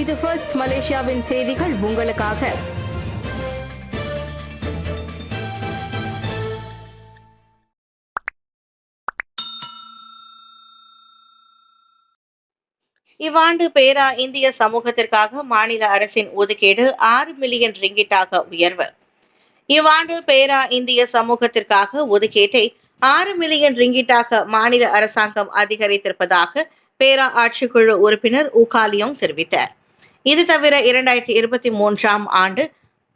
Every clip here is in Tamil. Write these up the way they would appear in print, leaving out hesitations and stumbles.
இது ஃபர்ஸ்ட் மலேசியாவின் செய்திகள் உங்களுக்காக. இவ்வாண்டு பேரா இந்திய சமூகத்திற்காக மாநில அரசின் ஒதுக்கீடு 6 மில்லியன் ரிங்கிட்டாக உயர்வு. இவ்வாண்டு பேரா இந்திய சமூகத்திற்காக ஒதுக்கீட்டை 6 மில்லியன் ரிங்கிட்டாக மாநில அரசாங்கம் அதிகரித்திருப்பதாக பேரா ஆட்சிக்குழு உறுப்பினர் ஊகாலியோங் தெரிவித்தார். இது தவிர 2023ஆம் ஆண்டு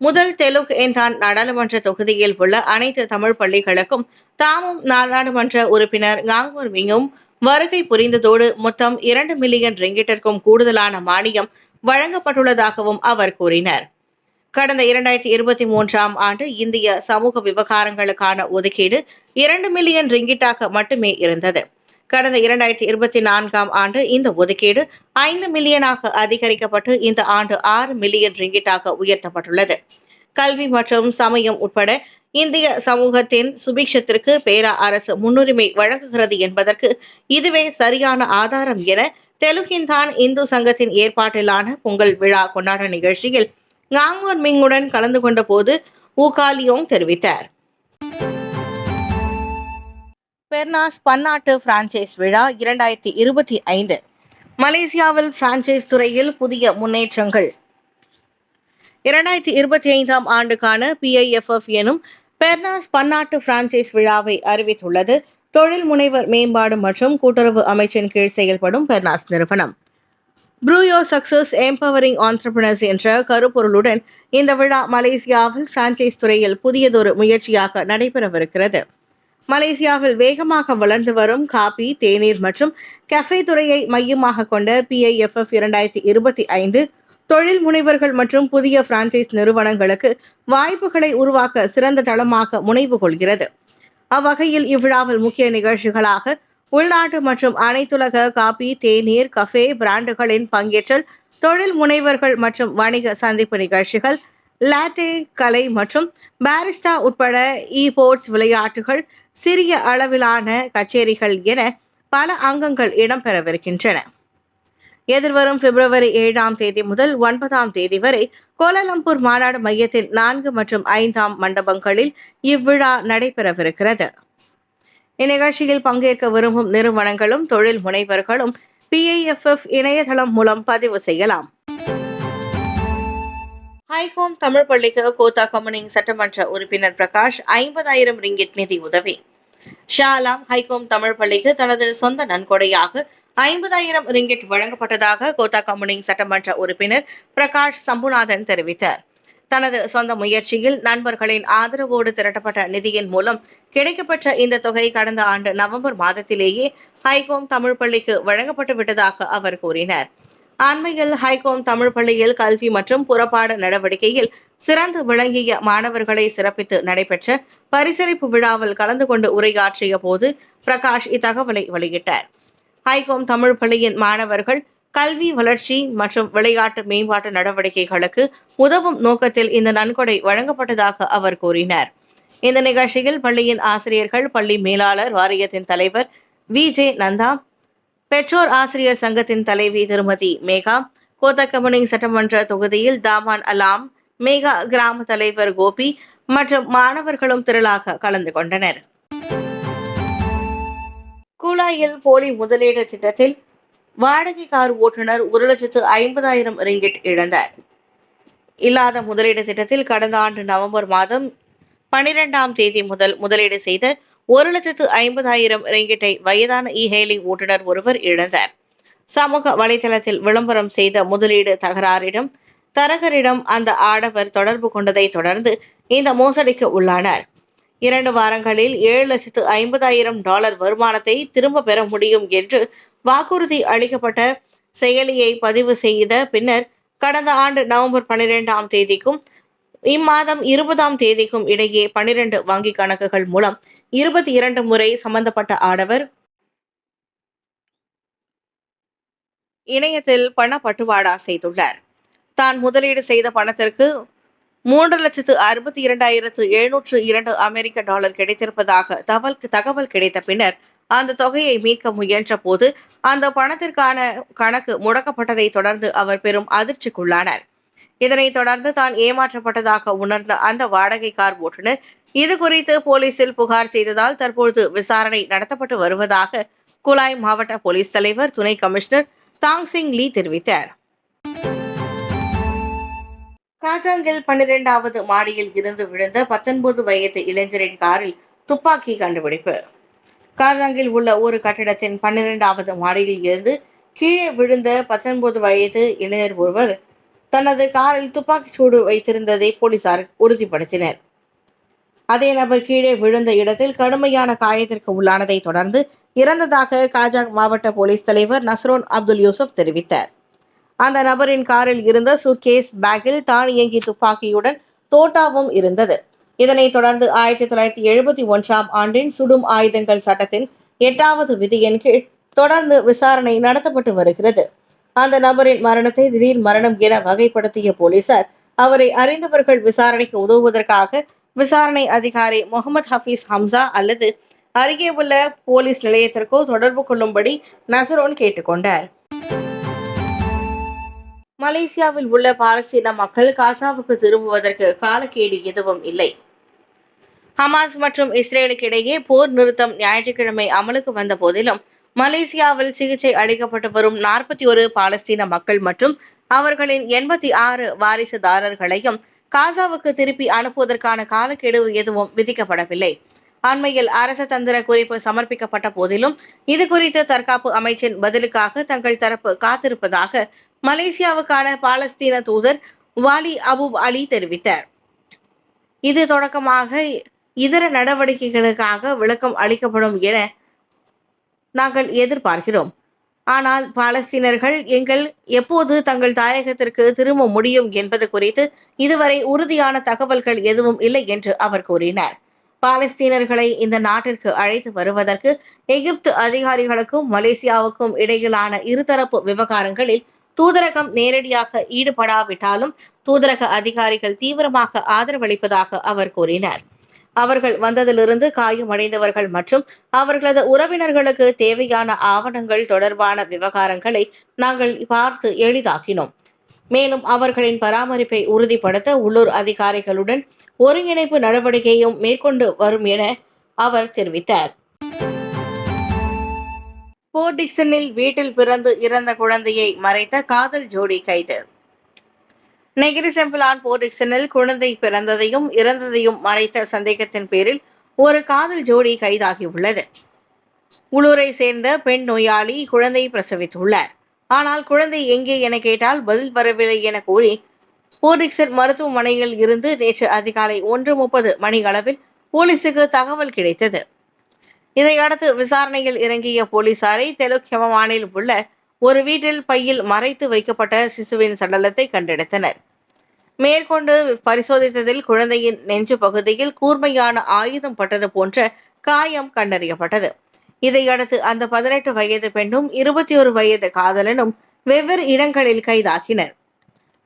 முதல் தெலுங்கு எந்தான் நாடாளுமன்ற தொகுதியில் உள்ள அனைத்து தமிழ் பள்ளிகளுக்கும் தாமும் நாடாளுமன்ற உறுப்பினர் காங்கூர் விங்கும் வருகை புரிந்ததோடு மொத்தம் 2 மில்லியன் ரிங்கிட்டிற்கும் கூடுதலான மானியம் வழங்கப்பட்டுள்ளதாகவும் அவர் கூறினார். கடந்த 2023ஆம் ஆண்டு இந்திய சமூக விவகாரங்களுக்கான ஒதுக்கீடு 2 மில்லியன் ரிங்கிட்டாக மட்டுமே இருந்தது. கடந்த 2024ஆம் ஆண்டு இந்த ஒதுக்கீடு 5 மில்லியனாக அதிகரிக்கப்பட்டு இந்த ஆண்டு 6 மில்லியன் ரிங்கிட்டாக உயர்த்தப்பட்டுள்ளது. கல்வி மற்றும் சமயம் உட்பட இந்திய சமூகத்தின் சுபிக்ஷத்திற்கு பேரா அரசு முன்னுரிமை வழங்குகிறது என்பதற்கு இதுவே சரியான ஆதாரம் என தெலுங்கின்தான் இந்து சங்கத்தின் ஏற்பாட்டிலான பொங்கல் விழா கொண்டாட்ட நிகழ்ச்சியில் காங்கூர் மிங்குடன் கலந்து கொண்ட போது ஊகாலியோங் தெரிவித்தார். பெர்னாஸ் பன்னாட்டு பிரான்சைஸ் விழா 2025. மலேசியாவில் பிரான்சைஸ் துறையில் புதிய முன்னேற்றங்கள். 2025ஆம் ஆண்டுக்கான PIFF எனும் பெர்னாஸ் பன்னாட்டு பிரான்சைஸ் விழாவை அறிவித்துள்ளது. தொழில் முனைவர் மேம்பாடு மற்றும் கூட்டுறவு அமைச்சின் கீழ் செயல்படும் பெர்னாஸ் நிறுவனம். ப்ரூயோ சக்சஸ் எம்பவரிங் ஆண்டர்பிரினர்ஸ் என்ற கருப்பொருளுடன் இந்த விழா மலேசியாவில் பிரான்சைஸ் துறையில் புதியதொரு முயற்சியாக நடைபெறவிருக்கிறது. மலேசியாவில் வேகமாக வளர்ந்து வரும் காபி, தேநீர் மற்றும் கஃபே துறையை மையமாக கொண்ட PIFF 2025 தொழில் முனைவர்கள் மற்றும் புதிய பிரான்சைஸ் நிறுவனங்களுக்கு வாய்ப்புகளை உருவாக்க சிறந்த தளமாக முனைவு கொள்கிறது. அவ்வகையில் இவ்விழாவில் முக்கிய நிகழ்ச்சிகளாக உள்நாட்டு மற்றும் அனைத்துலக காபி, தேநீர், கஃபே பிராண்டுகளின் பங்கேற்றல், தொழில் முனைவர்கள் மற்றும் வணிக சந்திப்பு நிகழ்ச்சிகள், லாட்டே கலை மற்றும் பாரிஸ்டா உட்பட போர்ட்ஸ் விளையாட்டுகள், சிறிய அளவிலான கச்சேரிகள் என பல அங்கங்கள் இடம்பெறவிருக்கின்றன. எதிர்வரும் பிப்ரவரி 7ஆம் தேதி முதல் 9ஆம் தேதி வரை கோலாலம்பூர் மாநாடு மையத்தின் 4 மற்றும் 5ஆம் மண்டபங்களில் இவ்விழா நடைபெறவிருக்கிறது. இந்நிகழ்ச்சியில் பங்கேற்க விரும்பும் நிறுவனங்களும் தொழில் முனைவர்களும் PIFF இணையதளம் மூலம் பதிவு செய்யலாம். ஹைகோம் தமிழ் பள்ளிக்கு கோத்தா கம்யூனிங் சட்டமன்ற உறுப்பினர் பிரகாஷ் 50,000 ரிங்கிட் நிதி உதவி. ஷாலாம் ஹைகோம் தமிழ் பள்ளிக்கு தனது சொந்த நன்கொடையாக 50,000 ரிங்கிட் வழங்கப்பட்டதாக கோத்தா கம்யூனிங் சட்டமன்ற உறுப்பினர் பிரகாஷ் சம்புநாதன் தெரிவித்தார். தனது சொந்த முயற்சியில் நண்பர்களின் ஆதரவோடு திரட்டப்பட்ட நிதியின் மூலம் கிடைக்கப்பெற்ற இந்த தொகை கடந்த ஆண்டு நவம்பர் மாதத்திலேயே ஹைகோம் தமிழ் பள்ளிக்கு வழங்கப்பட்டு விட்டதாக அவர் கூறினார். அண்மையில் ஹைகோம் தமிழ் பள்ளியில் கல்வி மற்றும் புறப்பாட நடவடிக்கையில் சிறந்து விளங்கிய மாணவர்களை சிறப்பித்து நடைபெற்ற பரிசளிப்பு விழாவில் கலந்து கொண்டு உரையாற்றிய போது பிரகாஷ் இத்தகவலை வெளியிட்டார். ஹைகோம் தமிழ் பள்ளியின் மாணவர்கள் கல்வி வளர்ச்சி மற்றும் விளையாட்டு மேம்பாட்டு நடவடிக்கைகளுக்கு உதவும் நோக்கத்தில் இந்த நன்கொடை வழங்கப்பட்டதாக அவர் கூறினார். இந்த நிகழ்ச்சியில் பள்ளியின் ஆசிரியர்கள், பள்ளி மேலாளர் வாரியத்தின் தலைவர் VJ நந்தா, பெற்றோர் ஆசிரியர் சங்கத்தின் தலைவி திருமதி மேகா, கோத்தா கம்யூனிங் சட்டமன்ற தொகுதியில் தாமான் அலாம், மேகா கிராம தலைவர் கோபி மற்றும் மாணவர்களும் திரளாக கலந்து கொண்டனர். கூலாயில் போலி முதலீடு திட்டத்தில் வாடகை கார் ஓட்டுநர் 1,50,000 ரிங்கிட் இழந்தார். இல்லாத முதலீடு திட்டத்தில் கடந்த ஆண்டு நவம்பர் மாதம் 12ஆம் தேதி முதல் முதலீடு செய்த 1,50,000 ரிங்கிட்டை வயதான ஹெயிலிங் ஓட்டுநர் ஒருவர் இழந்தார். சமூக வலைதளத்தில் விளம்பரம் செய்த முதலீடு தரகரிடம் அந்த ஆடவர் தொடர்பு கொண்டதை தொடர்ந்து இந்த மோசடிக்கு உள்ளானார். 2 வாரங்களில் $7,50,000 வருமானத்தை திரும்ப பெற முடியும் என்று வாக்குறுதி அளிக்கப்பட்ட செயலியை பதிவு செய்த பின்னர் கடந்த ஆண்டு நவம்பர் 12ஆம் தேதிக்கும் இம்மாதம் 20ஆம் தேதிக்கும் இடையே 12 வங்கி கணக்குகள் மூலம் 22 முறை சம்பந்தப்பட்ட ஆடவர் இணையத்தில் பண பட்டுவாடா செய்துள்ளார். தான் முதலீடு செய்த பணத்திற்கு $3,62,702 அமெரிக்க டாலர் கிடைத்திருப்பதாக தகவல் கிடைத்த பின்னர் அந்த தொகையை மீட்க முயன்ற போது அந்த பணத்திற்கான கணக்கு முடக்கப்பட்டதை தொடர்ந்து அவர் பெரும் அதிர்ச்சிக்குள்ளானார். இதனைத் தொடர்ந்து தான் ஏமாற்றப்பட்டதாக உணர்ந்த அந்த வாடகை கார் ஓட்டுநர் இது குறித்து போலீசில் புகார் செய்ததால் தற்போது விசாரணை நடத்தப்பட்டு வருவதாக குலாய் மாவட்ட போலீஸ் தலைவர் துணை கமிஷனர் தாங்சிங் லீ தெரிவித்தார். காஜாங்கில் 12வது மாடியில் இருந்து விழுந்த 19 வயது இளைஞரின் காரில் துப்பாக்கி கண்டுபிடிப்பு. காஜாங்கில் உள்ள ஒரு கட்டிடத்தின் 12வது மாடியில் இருந்து கீழே விழுந்த 19 வயது இளைஞர் ஒருவர் தனது காரில் துப்பாக்கி சூடு வைத்திருந்ததை போலீசார் உறுதிப்படுத்தினர். அதே நபர் கீழே விழுந்த இடத்தில் கடுமையான காயத்திற்கு உள்ளானதை தொடர்ந்து இறந்ததாக காஜாங் மாவட்ட போலீஸ் தலைவர் நஸ்ரோன் அப்துல் யூசுப் தெரிவித்தார். அந்த நபரின் காரில் இருந்த சூட்கேஸ் பேக்கில் தானியங்கி துப்பாக்கியுடன் தோட்டாவும் இருந்தது. இதனைத் தொடர்ந்து 1971ஆம் ஆண்டின் சுடும் ஆயுதங்கள் சட்டத்தின் 8வது விதியின் கீழ் தொடர்ந்து விசாரணை நடத்தப்பட்டு வருகிறது. அந்த நபரின் மரணத்தை திடீர் மரணம் என வகைப்படுத்திய போலீசார் அவரை அறிந்தவர்கள் விசாரணைக்கு உதவுவதற்காக விசாரணை அதிகாரி முகமது ஹபீஸ் ஹம்சா அல்லது அருகே உள்ள போலீஸ் நிலையத்திற்கோ தொடர்பு கொள்ளும்படி நசரோன் கேட்டுக்கொண்டார். மலேசியாவில் உள்ள பாலஸ்தீன மக்கள் காசாவுக்கு திரும்புவதற்கு காலக்கெடு எதுவும் இல்லை. ஹமாஸ் மற்றும் இஸ்ரேலுக்கு இடையே போர் நிறுத்தம் ஞாயிற்றுக்கிழமை அமலுக்கு வந்த போதிலும் மலேசியாவில் சிகிச்சை அளிக்கப்பட்டு வரும் 41 பாலஸ்தீன மக்கள் மற்றும் அவர்களின் 86 வாரிசுதாரர்களையும் காசாவுக்கு திருப்பி அனுப்புவதற்கான காலக்கெடு எதுவும் விதிக்கப்படவில்லை. அண்மையில் அரச தந்திர குறிப்பு சமர்ப்பிக்கப்பட்ட போதிலும் இது குறித்து தற்காப்பு அமைச்சின் பதிலுக்காக தங்கள் தரப்பு காத்திருப்பதாக மலேசியாவுக்கான பாலஸ்தீன தூதர் வாலி அபூப் அலி தெரிவித்தார். இது தொடக்கமாக இதர நடவடிக்கைகளுக்காக விளக்கம் அளிக்கப்படும் என நாங்கள் எதிர்பார்க்கிறோம். ஆனால் பாலஸ்தீனர்கள் எப்போது தங்கள் தாயகத்திற்கு திரும்ப முடியும் என்பது குறித்து இதுவரை உறுதியான தகவல்கள் எதுவும் இல்லை என்று அவர் கூறினார். பாலஸ்தீனர்களை இந்த நாட்டிற்கு அழைத்து வருவதற்கு எகிப்து அதிகாரிகளுக்கும் மலேசியாவுக்கும் இடையிலான இருதரப்பு விவகாரங்களில் தூதரகம் நேரடியாக ஈடுபடாவிட்டாலும் தூதரக அதிகாரிகள் தீவிரமாக ஆதரவளிப்பதாக அவர் கூறினார். அவர்கள் வந்ததிலிருந்து காயமடைந்தவர்கள் மற்றும் அவர்களது உறவினர்களுக்கு தேவையான ஆவணங்கள் தொடர்பான விவகாரங்களை நாங்கள் பார்த்து எளிதாக்கினோம். மேலும் அவர்களின் பராமரிப்பை உறுதிப்படுத்த உள்ளூர் அதிகாரிகளுடன் ஒருங்கிணைப்பு நடவடிக்கையும் மேற்கொண்டு வரும் என அவர் தெரிவித்தார். போர்ட் டிக்சனில் வீட்டில் பிறந்து இறந்த குழந்தையை மறைத்த காதல் ஜோடி கைது. நெகிரி செம்பிலான் போர்ட் டிக்சனில் குழந்தை பிறந்ததையும் இறந்ததையும் மறைத்த சந்தேகத்தின் பேரில் ஒரு காதல் ஜோடி கைதாகியுள்ளது. உள்ளூரை சேர்ந்த பெண் நோயாளி குழந்தையை பிரசவித்துள்ளார். ஆனால் குழந்தை எங்கே என கேட்டால் பதில் வரவில்லை என கூறி போர்ட் டிக்சன் மருத்துவமனையில் இருந்து நேற்று அதிகாலை 1:30 மணி அளவில் போலீசுக்கு தகவல் கிடைத்தது. இதையடுத்து விசாரணையில் இறங்கிய போலீசாரை தெலுக்கெமவானில் உள்ள ஒரு வீட்டில் பையில் மறைத்து வைக்கப்பட்ட சிசுவின் சடலத்தை கண்டெடுத்தனர். மேற்கொண்டு பரிசோதித்ததில் குழந்தையின் நெஞ்சு பகுதியில் கூர்மையான ஆயுதம் பட்டது போன்ற காயம் கண்டறியப்பட்டது. இதையடுத்து அந்த 18 வயது பெண்ணும் 21 வயது காதலனும் வெவ்வேறு இடங்களில் கைதாகினர்.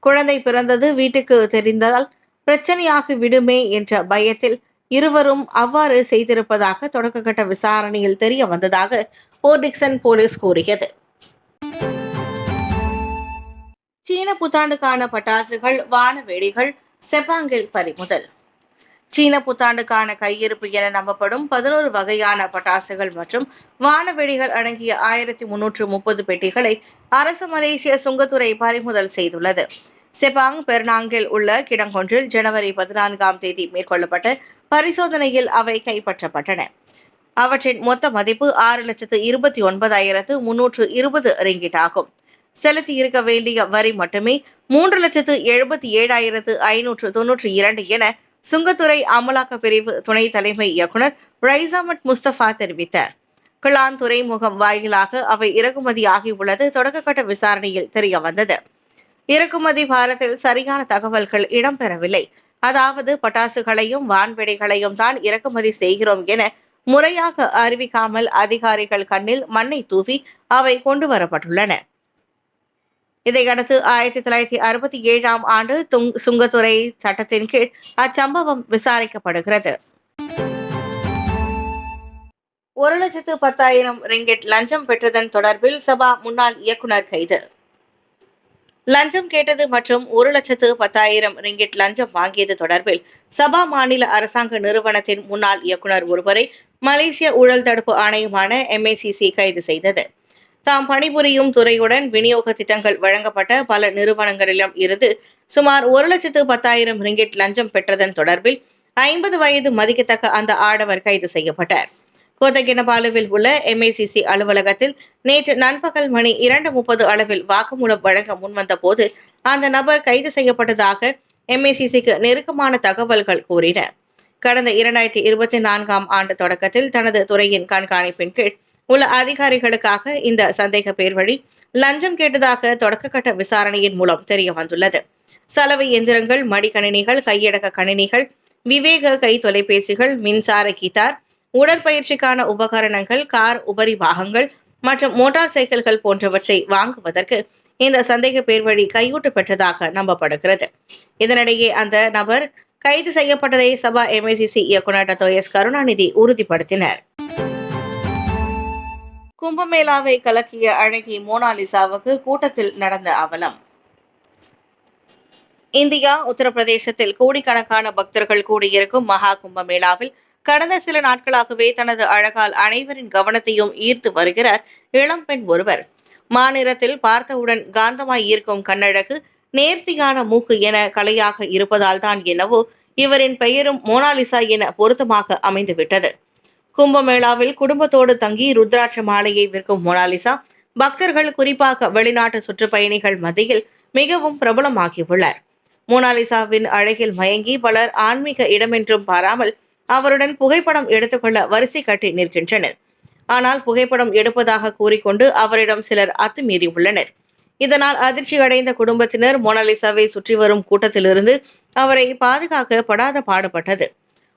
குழந்தை பிறந்தது வீட்டுக்கு தெரிந்தால் பிரச்சனையாகி விடுமே என்ற பயத்தில் இருவரும் அவ்வாறு செய்திருப்பதாக தொடக்கக்கட்ட விசாரணையில் தெரிய வந்ததாக போர்ட் டிக்சன் போலீஸ் கூறியது. சீன புத்தாண்டுக்கான பட்டாசுகள், வானவேடிகள் செப்பாங்கில் பறிமுதல். சீன புத்தாண்டுக்கான கையிருப்பு என நம்பப்படும் 11 வகையான பட்டாசுகள் மற்றும் வானவெடிகள் அடங்கிய 1330 பெட்டிகளை அரசு மலேசிய சுங்கத்துறை பறிமுதல் செய்துள்ளது. செபாங் பெர்னாங்கில் உள்ள கிடங்கொன்றில் ஜனவரி 14ஆம் தேதி மேற்கொள்ளப்பட்ட பரிசோதனையில் அவை கைப்பற்றப்பட்டன. அவற்றின் மொத்த மதிப்பு 6,29,320 ரிங்கிட் ஆகும். செலுத்தி இருக்க வேண்டிய வரி மட்டுமே 3,77,592 என சுங்கத்துறை அமலாக்க பிரிவு துணை தலைமை இயக்குனர் ரைசாமட் முஸ்தபா தெரிவித்தார். கிளான் துறைமுகம் வாயிலாக அவை இறக்குமதியாகியுள்ளது தொடக்கக்கட்ட விசாரணையில் தெரிய வந்தது. இறக்குமதி பாரத்தில் சரியான தகவல்கள் இடம்பெறவில்லை. அதாவது பட்டாசுகளையும் வான்வெடிகளையும் தான் இறக்குமதி செய்கிறோம் என முறையாக அறிவிக்காமல் அதிகாரிகள் கண்ணில் மண்ணை தூவி அவை கொண்டு வரப்பட்டுள்ளன. இதையடுத்து 1967ஆம் ஆண்டு சுங்கத்துறை சட்டத்தின் கீழ் அச்சம்பவம் விசாரிக்கப்படுகிறது. 1,10,000 ரிங்கெட் லஞ்சம் பெற்றதன் தொடர்பில் சபா முன்னாள் இயக்குனர் கைது. லஞ்சம் கேட்டது மற்றும் 1,10,000 ரிங்கெட் லஞ்சம் வாங்கியது தொடர்பில் சபா மாநில அரசாங்க நிறுவனத்தின் முன்னாள் இயக்குனர் ஒருவரை மலேசிய ஊழல் தடுப்பு ஆணையமான MACC கைது செய்தது. தாம் பணிபுரியும் துறையுடன் விநியோக திட்டங்கள் வழங்கப்பட்ட பல நிறுவனங்களிலும் இருந்து சுமார் 1,10,000 ரிங்கெட் லஞ்சம் பெற்றதன் தொடர்பில் 50 வயது மதிக்கத்தக்க அந்த ஆடவர் கைது செய்யப்பட்டார். கோத்தகினபாலுவில் உள்ள MACC அலுவலகத்தில் நேற்று நண்பகல் மணி 2:30 அளவில் வாக்குமூலம் வழங்க முன்வந்த போது அந்த நபர் கைது செய்யப்பட்டதாக MACCக்கு நெருக்கமான தகவல்கள் கூறின. கடந்த 2024ஆம் ஆண்டு தொடக்கத்தில் தனது துறையின் கண்காணிப்பின் கீழ் உள்ள அதிகாரிகளுக்காக இந்த சந்தேக பேர் வழி லஞ்சம் கேட்டதாக தொடக்கக்கட்ட விசாரணையின் மூலம் தெரிய வந்துள்ளது. சலவை எந்திரங்கள், மடிக்கணினிகள், கையடக்க கணினிகள், விவேக கை தொலைபேசிகள், மின்சார கிட்டார், உடற்பயிற்சிக்கான உபகரணங்கள், கார் உபரி பாகங்கள் மற்றும் மோட்டார் சைக்கிள்கள் போன்றவற்றை வாங்குவதற்கு இந்த சந்தேக பேர் வழி கையூட்டு பெற்றதாக நம்பப்படுகிறது. இதனிடையே அந்த நபர் கைது செய்யப்பட்டதை சபா MACC இயக்குனர் டத்தோ.S. கருணாநிதி உறுதிப்படுத்தினர். கும்பமேளாவை கலக்கிய அழகி மோனாலிசாவுக்கு கூட்டத்தில் நடந்த அவலம். இந்தியா, உத்தரப்பிரதேசத்தில் கோடிக்கணக்கான பக்தர்கள் கூடியிருக்கும் மகா கும்பமேளாவில் கடந்த சில நாட்களாகவே தனது அழகால் அனைவரின் கவனத்தையும் ஈர்த்து வருகிறார் இளம்பெண் ஒருவர். மாநிலத்தில் பார்த்தவுடன் காந்தமாய் ஈர்க்கும் கண்ணழகு, நேர்த்தியான மூக்கு என கலையாக இருப்பதால் தான் என்னவோ இவரின் பெயரும் மோனாலிசா என பொருத்தமாக அமைந்துவிட்டது. கும்பமேளாவில் குடும்பத்தோடு தங்கி ருத்ராட்ச மாலையை விற்கும் மோனாலிசா பக்தர்கள், குறிப்பாக வெளிநாட்டு சுற்றுப்பயணிகள் மத்தியில் மிகவும் பிரபலமாகியுள்ளார். மோனாலிசாவின் அழகில் மயங்கி பலர் ஆன்மீக இடமென்றும் பாராமல் அவருடன் புகைப்படம் எடுத்துக்கொள்ள வரிசை கட்டி நிற்கின்றனர். ஆனால் புகைப்படம் எடுப்பதாக கூறிக்கொண்டு அவரிடம் சிலர் அத்துமீறியுள்ளனர். இதனால் அதிர்ச்சி அடைந்த குடும்பத்தினர் மோனாலிசாவை சுற்றி வரும் கூட்டத்திலிருந்து அவரை பாதுகாக்க படாத பாடுபட்டது.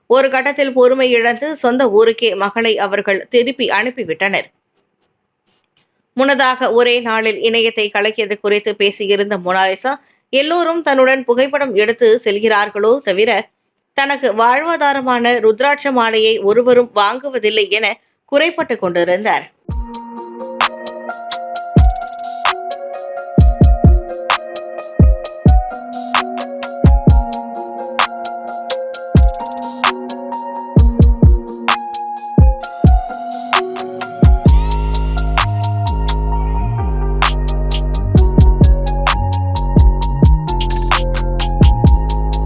ஒரு கட்டத்தில் பொறுமை இழந்து சொந்த ஊருக்கே மகளை அவர்கள் திருப்பி அனுப்பிவிட்டனர். முன்னதாக ஒரே நாளில் இணையத்தை கலக்கியது குறித்து பேசியிருந்த மோனாலிசா, எல்லோரும் தன்னுடன் புகைப்படம் எடுத்து செல்கிறார்களோ தவிர தனக்கு வாழ்வாதாரமான ருத்ராட்ச மாலையை ஒருவரும் வாங்குவதில்லை என குறைப்பட்டு கொண்டிருந்தார்.